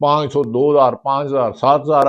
500, 2000, 5000, 7000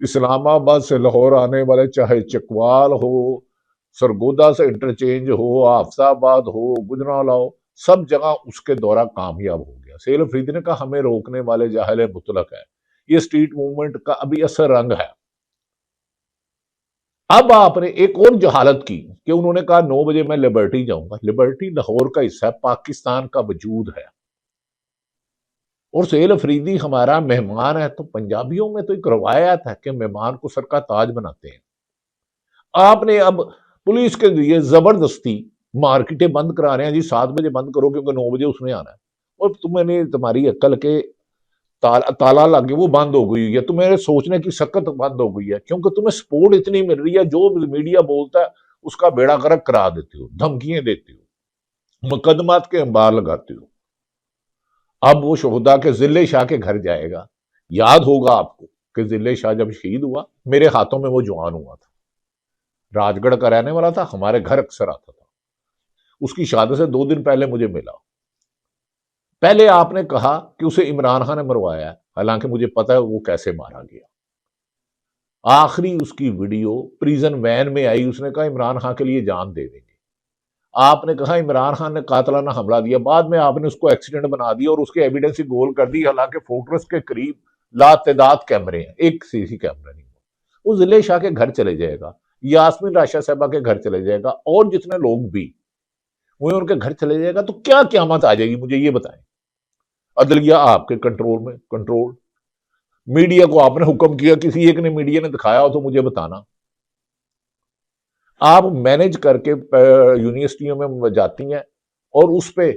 اسلام آباد سے لاہور آنے والے چاہے چکوال ہو، سرگودا سے انٹرچینج ہو، حافظ آباد ہو، گجرانوالہ ہو، سب جگہ اس کے دورہ کامیاب ہو گیا۔ سہیل افریدی نے کہا ہمیں روکنے والے جاہل مطلق ہے، یہ سٹریٹ موومنٹ کا ابھی اثر رنگ ہے۔ اب آپ نے ایک اور جہالت کی کہ انہوں نے کہا 9 بجے میں لبرٹی جاؤں گا۔ لبرٹی لاہور کا حصہ ہے، پاکستان کا وجود ہے، اور سہیل افریدی ہمارا مہمان ہے۔ تو پنجابیوں میں تو ایک روایت ہے کہ مہمان کو سر کا تاج بناتے ہیں۔ آپ نے اب پولیس کے ذریعے زبردستی مارکیٹیں بند کرا رہے ہیں، جی 7 بجے بند کرو کیونکہ 9 بجے اس نے آنا ہے، اور تمہاری عقل کے تالا لگے وہ بند ہو گئی ہے، تمہیں سوچنے کی سکت بند ہو گئی ہے، کیونکہ تمہیں سپورٹ اتنی مل رہی ہے، جو میڈیا بولتا ہے اس کا بیڑا غرق کرا دیتے ہو، دھمکیاں دیتے ہو، مقدمات کے انبار لگاتے ہو۔ اب وہ شہداء کے ضلع شاہ کے گھر جائے گا۔ یاد ہوگا آپ کو کہ ضلع شاہ جب شہید ہوا میرے ہاتھوں میں وہ جوان ہوا تھا، راج گڑھ کا رہنے والا تھا، ہمارے گھر اکثر آتا تھا، اس کی شہادت سے 2 دن پہلے مجھے ملا۔ پہلے آپ نے کہا کہ اسے عمران خان نے مروایا ہے، حالانکہ مجھے پتا ہے وہ کیسے مارا گیا۔ آخری اس کی ویڈیو پریزن وین میں آئی، اس نے کہا عمران خان کے لیے جان دے دیں گے۔ آپ نے کہا عمران خان نے قاتلانہ حملہ دیا، بعد میں آپ نے اس کو ایکسیڈنٹ بنا دیا اور اس کے ایویڈنس گول کر دی، حالانکہ فورٹریس کے قریب لاتعداد کیمرے ہیں، ایک سی سی کیمرہ نہیں۔ وہ ضلع شاہ کے گھر چلے جائے گا، یاسمین راشا صاحبہ کے گھر چلے جائے گا، اور جتنے لوگ بھی وہ ان کے گھر چلے جائے گا، تو کیا قیامت آ جائے گی مجھے یہ بتائیں۔ عدلیہ آپ کے کنٹرول میں، کنٹرول میڈیا کو آپ نے حکم کیا، کسی ایک نے میڈیا نے دکھایا ہو تو مجھے بتانا۔ آپ مینج کر کے یونیورسٹیوں میں جاتی ہیں اور اس پہ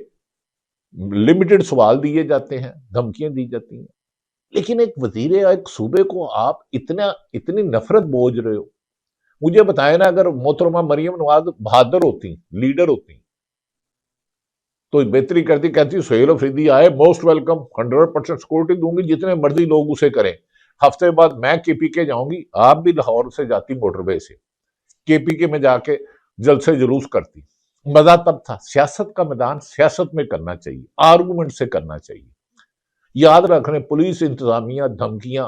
لمیٹڈ سوال دیے جاتے ہیں، دھمکیاں دی جاتی ہیں، لیکن ایک وزیر ایک صوبے کو آپ اتنی نفرت بوجھ رہے ہو۔ مجھے بتائیں نا، اگر محترمہ مریم نواز بہادر ہوتی، لیڈر ہوتی، تو بہتری کرتی، کہتی سہیل افریدی آئے موسٹ ویلکم، 100% سیکورٹی دوں گی، جتنے مرضی لوگ اسے کریں، ہفتے بعد میں کے پی کے جاؤں گی، آپ بھی لاہور سے جاتی موٹر وے سے، کے پی کے میں جا کے جلسے جلوس کرتی۔ مزہ تب تھا، سیاست کا میدان سیاست میں کرنا چاہیے، آرگومنٹ سے کرنا چاہیے۔ یاد رکھنے پولیس انتظامیہ دھمکیاں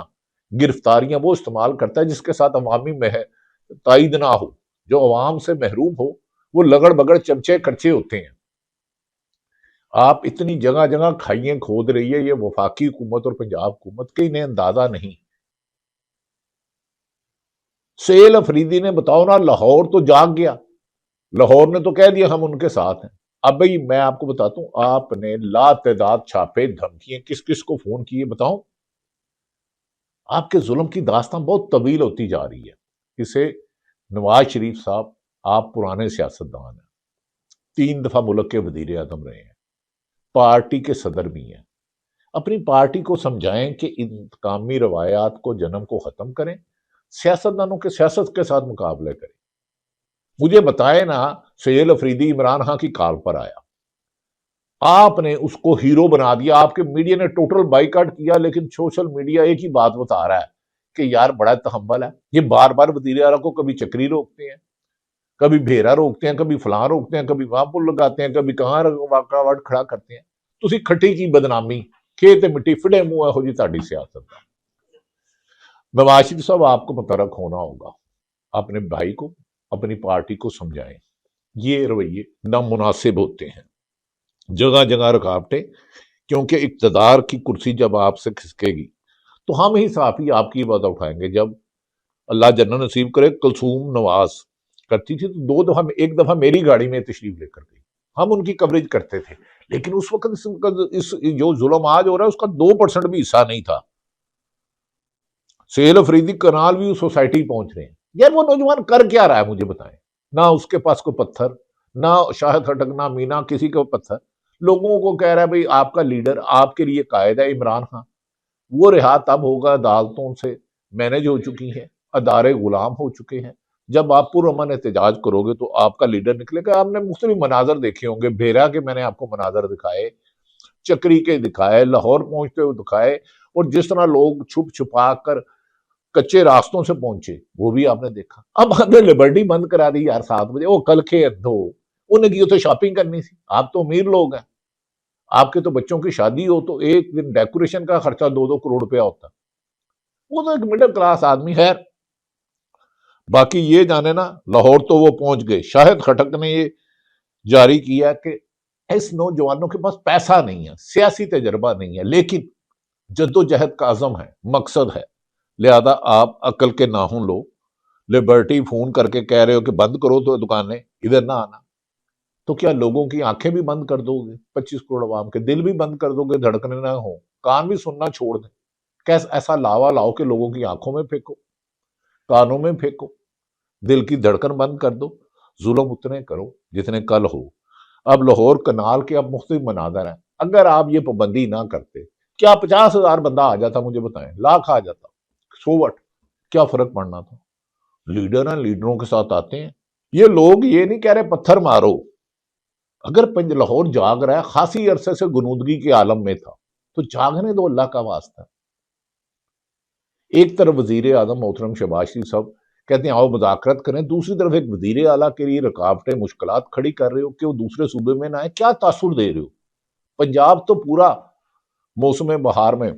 گرفتاریاں وہ استعمال کرتا ہے جس کے ساتھ عوامی تائید نہ ہو، جو عوام سے محروم ہو وہ لگڑ بگڑ چمچے کرچے ہوتے ہیں۔ آپ اتنی جگہ جگہ کھائیاں کھود رہی ہے یہ وفاقی حکومت اور پنجاب حکومت کے، انہیں اندازہ نہیں۔ سہیل افریدی نے بتاؤ نا، لاہور تو جاگ گیا، لاہور نے تو کہہ دیا ہم ان کے ساتھ ہیں۔ اب بھئی میں آپ کو بتاتا ہوں، آپ نے لا تعداد چھاپے دھمکیاں کس کس کو فون کیے بتاؤں؟ آپ کے ظلم کی داستان بہت طویل ہوتی جا رہی ہے۔ اسے نواز شریف صاحب، آپ پرانے سیاستدان ہیں، 3 دفعہ ملک کے وزیر اعظم رہے ہیں، پارٹی کے صدر بھی ہیں، اپنی پارٹی کو سمجھائیں کہ انتقامی روایات کو جنم کو ختم کریں، سیاستدانوں کے سیاست کے ساتھ مقابلے کریں۔ مجھے بتائے نا، سہیل افریدی عمران خان کی کال پر آیا، آپ نے اس کو ہیرو بنا دیا، آپ کے میڈیا نے ٹوٹل بائیکاٹ کیا، لیکن سوشل میڈیا ایک ہی بات بتا رہا ہے کہ یار بڑا تحمل ہے، یہ بار بار وزیر اعلیٰ کو کبھی چکری روکتے ہیں، کبھی بھیرا روکتے ہیں، کبھی فلاں روکتے ہیں، کبھی وہاں پر لگاتے ہیں، کبھی کہاں واقعہ کھڑا کرتے ہیں۔ تسی کھٹی کی بدنامی، کھیت مٹی فڑے منہ ہو جی تہاڈی سیاست دا۔ نواز شریف صاحب آپ کو متحرک ہونا ہوگا، اپنے بھائی کو، اپنی پارٹی کو سمجھائیں، یہ رویے نامناسب ہوتے ہیں، جگہ جگہ رکاوٹیں، کیونکہ اقتدار کی کرسی جب آپ سے کھسکے گی تو ہم ہی صحافی آپ کی بات اٹھائیں گے۔ جب اللہ جنت نصیب کرے کلثوم نواز کرتی تھی تو 2 دفعہ، ایک دفعہ میری گاڑی میں تشریف لے کر گئی، ہم ان کی کوریج کرتے تھے، لیکن اس وقت اس جو ظلم آج ہو رہا ہے اس کا 2% بھی حصہ نہیں تھا۔ سہیل افریدی کنال بھی سوسائٹی پہنچ رہے ہیں، یار وہ نوجوان کر کیا رہا ہے مجھے بتائیں؟ نہ اس کے پاس کوئی پتھر، نہ شاہد خٹک، نہ مینا، کسی کو پتھر، لوگوں کو کہہ رہا ہے بھئی آپ کا لیڈر، آپ کے لیے قائد ہے عمران خان، وہ رہا تب ہوگا، عدالتوں سے مینج ہو چکی ہیں، ادارے غلام ہو چکے ہیں۔ جب آپ پرامن احتجاج کرو گے تو آپ کا لیڈر نکلے گا۔ آپ نے مختلف مناظر دیکھے ہوں گے، بھیرا کے میں نے آپ کو مناظر دکھائے، چکری کے دکھائے، لاہور پہنچتے ہوئے دکھائے، اور جس طرح لوگ چھپ چھپا کر کچے راستوں سے پہنچے وہ بھی آپ نے دیکھا۔ اب آپ نے لبرٹی بند کرا دی یار 7 بجے، وہ کل کے اندھو، انہیں کی تو شاپنگ کرنی تھی، آپ تو امیر لوگ ہیں، آپ کے تو بچوں کی شادی ہو تو ایک دن ڈیکوریشن کا خرچہ 2-2 کروڑ روپیہ ہوتا، وہ تو ایک مڈل کلاس آدمی ہے. باقی یہ جانے نا لاہور تو وہ پہنچ گئے. شاہد خٹک نے یہ جاری کیا کہ اس نوجوانوں کے پاس پیسہ نہیں ہے، سیاسی تجربہ نہیں ہے، لیکن جدوجہد کا عزم ہے، مقصد ہے، لہذا آپ عقل کے ناخن لو. لبرٹی فون کر کے کہہ رہے ہو کہ بند کرو تو دکانیں، ادھر نہ آنا. تو کیا لوگوں کی آنکھیں بھی بند کر دو گے؟ 25 کروڑ عوام کے دل بھی بند کر دو گے، دھڑکنے نہ ہو، کان بھی سننا چھوڑ دیں؟ کیسا ایسا لاوا لاؤ کہ لوگوں کی آنکھوں میں پھینکو، کانوں میں پھینکو، دل کی دھڑکن بند کر دو. ظلم اتنے کرو جتنے کل ہو. اب لاہور کنال کے اب مختلف مناظر ہیں. اگر آپ یہ پابندی نہ کرتے، کیا 50,000 بندہ آ جاتا؟ مجھے بتائیں. لاکھ آ جاتا، سو وٹ، کیا فرق پڑنا تھا؟ لیڈر ہیں، لیڈروں کے ساتھ آتے ہیں. یہ لوگ یہ نہیں کہہ رہے پتھر مارو. اگر لاہور جاگ رہا ہے، خاصی عرصے سے گنودگی کے عالم میں تھا، تو جاگنے دو، اللہ کا واسطہ. ایک طرف وزیر اعظم محترم شہباز شریف صاحب کہتے ہیں آؤ مذاکرت کریں، دوسری طرف ایک وزیر اعلیٰ کے لیے رکاوٹیں، مشکلات کھڑی کر رہے ہو کہ وہ دوسرے صوبے میں نہ آئے. کیا تاثر دے رہے ہو؟ پنجاب تو پورا موسم بہار میں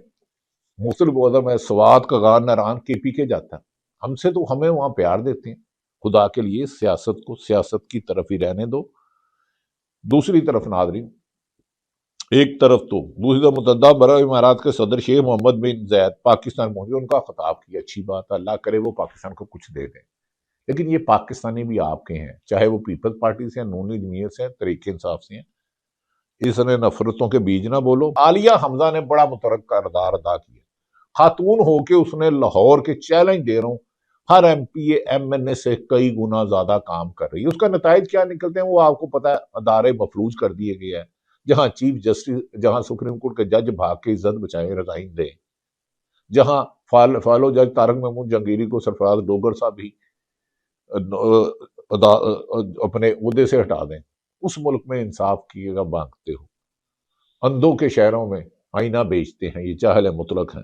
مختلف عہدوں میں سوات کا غار نران کے پی کے جاتا ہے. ہم سے تو ہمیں وہاں پیار دیتے ہیں. خدا کے لیے سیاست کو سیاست کی طرف ہی رہنے دو. دوسری طرف ناظرین، ایک طرف تو دوسری طرف متحدہ عرب امارات کے صدر شیخ محمد بن زید پاکستان پہنچے، ان کا خطاب کیا، اچھی بات ہے، اللہ کرے وہ پاکستان کو کچھ دے دیں. لیکن یہ پاکستانی بھی آپ کے ہیں، چاہے وہ پیپلز پارٹی سے ہیں، نون جمعیت سے ہیں، تحریک انصاف سے ہیں. اس نے نفرتوں کے بیج نہ بولو. عالیہ حمزہ نے بڑا مترقع کردار ادا کیا. خاتون ہو کے اس نے لاہور کے چیلنج دے رہا ہوں ہر ایم پی ایم این اے سے کئی گنا زیادہ کام کر رہی ہے. اس کا نتائج کیا نکلتے ہیں وہ آپ کو پتا ہے. ادارے مفلوج کر دیے گئے ہیں. جہاں چیف جسٹس، جہاں سپریم کورٹ کے جج بھاگ کے عزت بچائے ریزائن دیں، جہاں فالو جج طارق محمود جہانگیری کو سرفراز ڈوگر صاحب بھی اپنے عہدے سے ہٹا دیں. اس ملک میں انصاف کیے گا مانگتے ہو. اندھوں کے شہروں میں آئینہ بیچتے ہیں، یہ جاہل مطلق ہیں.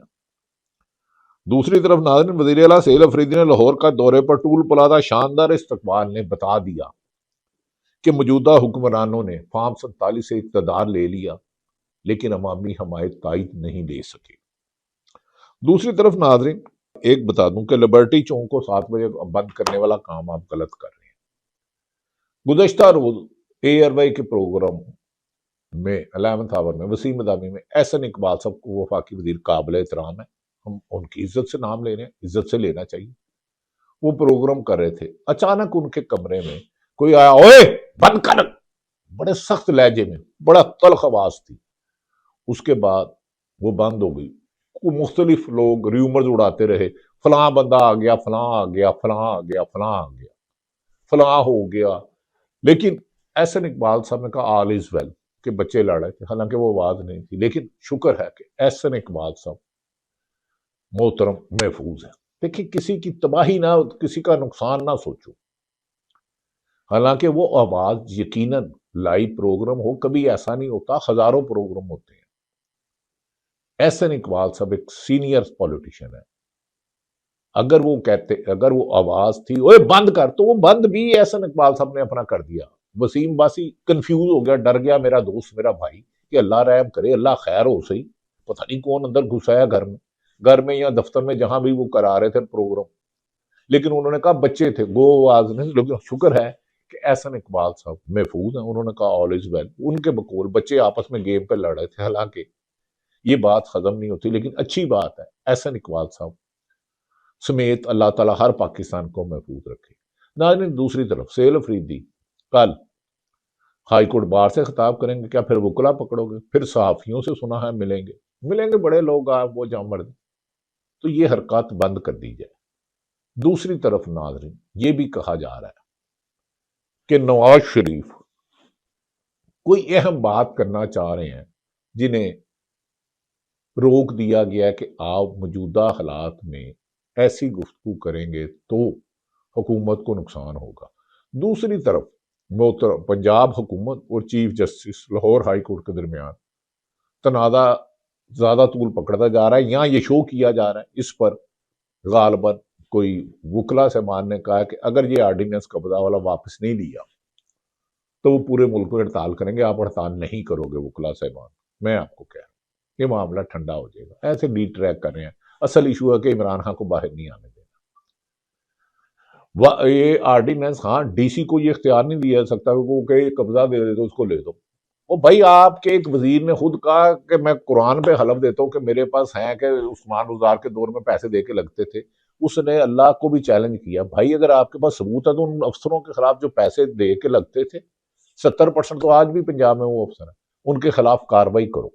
دوسری طرف ناظرین، وزیر اعلیٰ سہیل افریدی نے لاہور کا دورے پر ٹول پلازہ شاندار استقبال نے بتا دیا کہ موجودہ حکمرانوں نے فارم 47 سے اقتدار لے لیا لیکن عوامی حمایت تائید نہیں لے سکے. دوسری طرف ناظرین ایک بتا دوں کہ لبرٹی چوک کو 7 بجے بند کرنے والا کام آپ غلط کر رہے ہیں. گزشتہ روز اے آر وائی کے پروگرام میں 11th آور میں وسیم مدامی میں احسن اقبال صاحب کو وفاقی وزیر قابل احترام ہے، ہم ان کی عزت سے نام لے رہے ہیں، عزت سے لینا چاہیے. وہ پروگرام کر رہے تھے، اچانک ان کے کمرے میں کوئی آیا، اوے بند کر، بڑے سخت لہجے میں، بڑا تلخ آواز تھی. اس کے بعد وہ بند ہو گئی. مختلف لوگ ریومرز اڑاتے رہے، فلاں بندہ آ گیا، فلاں آ گیا، فلاں آ گیا، فلاں آ گیا، فلاں ہو گیا. لیکن احسن اقبال صاحب نے کہا آل از ویل، کہ بچے لڑ رہے تھے، حالانکہ وہ آواز نہیں تھی. لیکن شکر ہے کہ احسن اقبال صاحب محترم محفوظ ہیں. دیکھیں کسی کی تباہی نہ، کسی کا نقصان نہ سوچو. حالانکہ وہ آواز یقیناً لائیو پروگرام ہو، کبھی ایسا نہیں ہوتا، ہزاروں پروگرام ہوتے ہیں. احسن اقبال صاحب ایک سینئر پولیٹیشین ہے. اگر وہ کہتے، اگر وہ آواز تھی اوے بند کر، تو وہ بند بھی احسن اقبال صاحب نے اپنا کر دیا. وسیم باسی کنفیوز ہو گیا، ڈر گیا، میرا دوست، میرا بھائی، کہ اللہ رحم کرے، اللہ خیر ہو صحیح، پتہ نہیں کون اندر گھسایا گھر میں یا دفتر میں، جہاں بھی وہ کرا رہے تھے پروگرام. لیکن انہوں نے کہا بچے تھے، گو آواز نہیں. لیکن شکر ہے کہ احسن اقبال صاحب محفوظ ہیں. انہوں نے کہا آل از ویل. ان کے بقول بچے آپس میں گیم پہ لڑ رہے تھے، حالانکہ یہ بات ختم نہیں ہوتی. لیکن اچھی بات ہے احسن اقبال صاحب سمیت اللہ تعالیٰ ہر پاکستان کو محفوظ رکھے. ناظرین دوسری طرف سہیل افریدی کل ہائی کورٹ بار سے خطاب کریں گے. کیا پھر وکلا پکڑو گے؟ پھر صحافیوں سے سنا ہے ملیں گے بڑے لوگ، آپ وہ جہاں مرد. تو یہ حرکات بند کر دی جائے. دوسری طرف ناظرین یہ بھی کہا جا رہا ہے کہ نواز شریف کوئی اہم بات کرنا چاہ رہے ہیں جنہیں روک دیا گیا کہ آپ موجودہ حالات میں ایسی گفتگو کریں گے تو حکومت کو نقصان ہوگا. دوسری طرف پنجاب حکومت اور chief justice Lahore high court کے درمیان تنازع زیادہ طول پکڑتا جا رہا ہے. یہاں یہ شو کیا جا رہا ہے، اس پر غالباً کوئی وکلا سے نے کہا کہ اگر یہ آرڈیننس قبضہ والا واپس نہیں لیا تو وہ پورے ملک میں ہڑتال کریں گے. آپ ہڑتال نہیں کرو گے وکلا صاحبان، میں آپ کو کہہ رہا ہوں یہ معاملہ ٹھنڈا ہو جائے گا. ایسے ڈی ٹریک کر رہے ہیں. اصل ایشو ہے کہ عمران خان کو باہر نہیں آنے دینا۔ یہ آرڈیننس، ہاں ڈی سی کو یہ اختیار نہیں دیا جا سکتا کہ وہ کہ قبضہ دے دے تو اس کو لے دو۔ وہ بھائی آپ کے ایک وزیر نے خود کہا کہ میں قرآن پہ حلف دیتا ہوں کہ میرے پاس ہیں کہ عثمان غزار کے دور میں پیسے دے کے لگتے تھے، اس نے اللہ کو بھی چیلنج کیا، بھائی اگر آپ کے پاس ثبوت ہے تو ان افسروں کے خلاف جو پیسے دے کے لگتے تھے، 70% تو آج بھی پنجاب میں وہ افسر ہیں، ان کے خلاف کاروائی کرو۔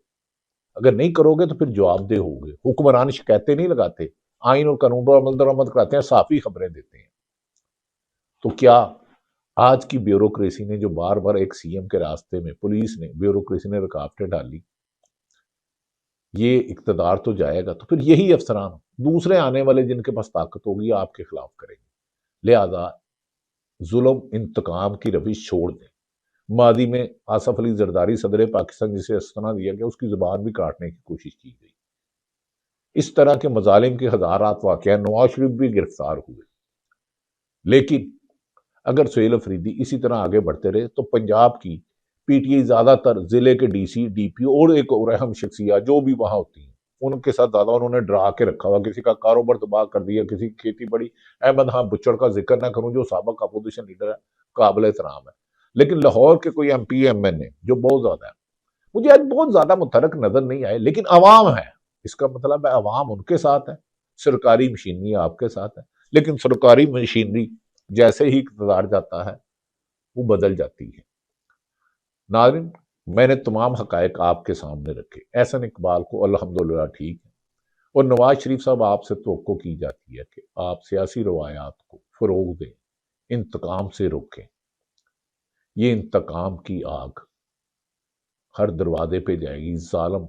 اگر نہیں کرو گے تو پھر جواب دہ ہوگے۔ حکمران شکایتیں نہیں لگاتے، آئین اور قانون پر عمل درآمد کراتے ہیں، صافی خبریں دیتے ہیں۔ تو کیا آج کی بیوروکریسی نے جو بار بار ایک سی ایم کے راستے میں پولیس نے بیوروکریسی نے رکاوٹیں ڈالی، یہ اقتدار تو جائے گا تو پھر یہی افسران دوسرے آنے والے جن کے پاس طاقت ہوگی آپ کے خلاف کریں گے۔ لہذا ظلم انتقام کی روش چھوڑ دیں۔ ماضی میں آصف علی زرداری صدر پاکستان جسے استثنا دیا گیا، اس کی زبان بھی کاٹنے کی کوشش کی گئی۔ اس طرح کے مظالم کے ہزارات واقعہ، نواز شریف بھی گرفتار ہوئے، لیکن اگر سہیل افریدی اسی طرح آگے بڑھتے رہے تو پنجاب کی پی ٹی آئی زیادہ تر ضلع کے ڈی سی، ڈی پی اور ایک اور اہم شخصیات جو بھی وہاں ہوتی ہیں ان کے ساتھ زیادہ انہوں نے ڈرا کے رکھا ہوا، کسی کا کاروبار تباہ کر دیا، کسی کی کھیتی بڑی۔ احمد خان بچڑ کا ذکر نہ کروں جو سابق اپوزیشن لیڈر ہے، قابل احترام ہے، لیکن لاہور کے کوئی ایم پی ایم این اے جو بہت زیادہ ہے، مجھے آج بہت زیادہ متحرک نظر نہیں آئے، لیکن عوام ہے۔ اس کا مطلب ہے عوام ان کے ساتھ ہے، سرکاری مشینری آپ کے ساتھ ہے، لیکن سرکاری مشینری جیسے ہی اقتدار جاتا ہے وہ بدل جاتی ہے۔ ناظرین، میں نے تمام حقائق آپ کے سامنے رکھے۔ احسن اقبال کو الحمدللہ ٹھیک ہے، اور نواز شریف صاحب آپ سے توقع کی جاتی ہے کہ آپ سیاسی روایات کو فروغ دیں، انتقام سے روکیں۔ یہ انتقام کی آگ ہر دروازے پہ جائے گی، ظالم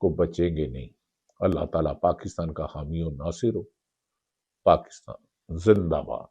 کو بچیں گے نہیں۔ اللہ تعالیٰ پاکستان کا حامی و ناصر ہو۔ پاکستان زندہ باد۔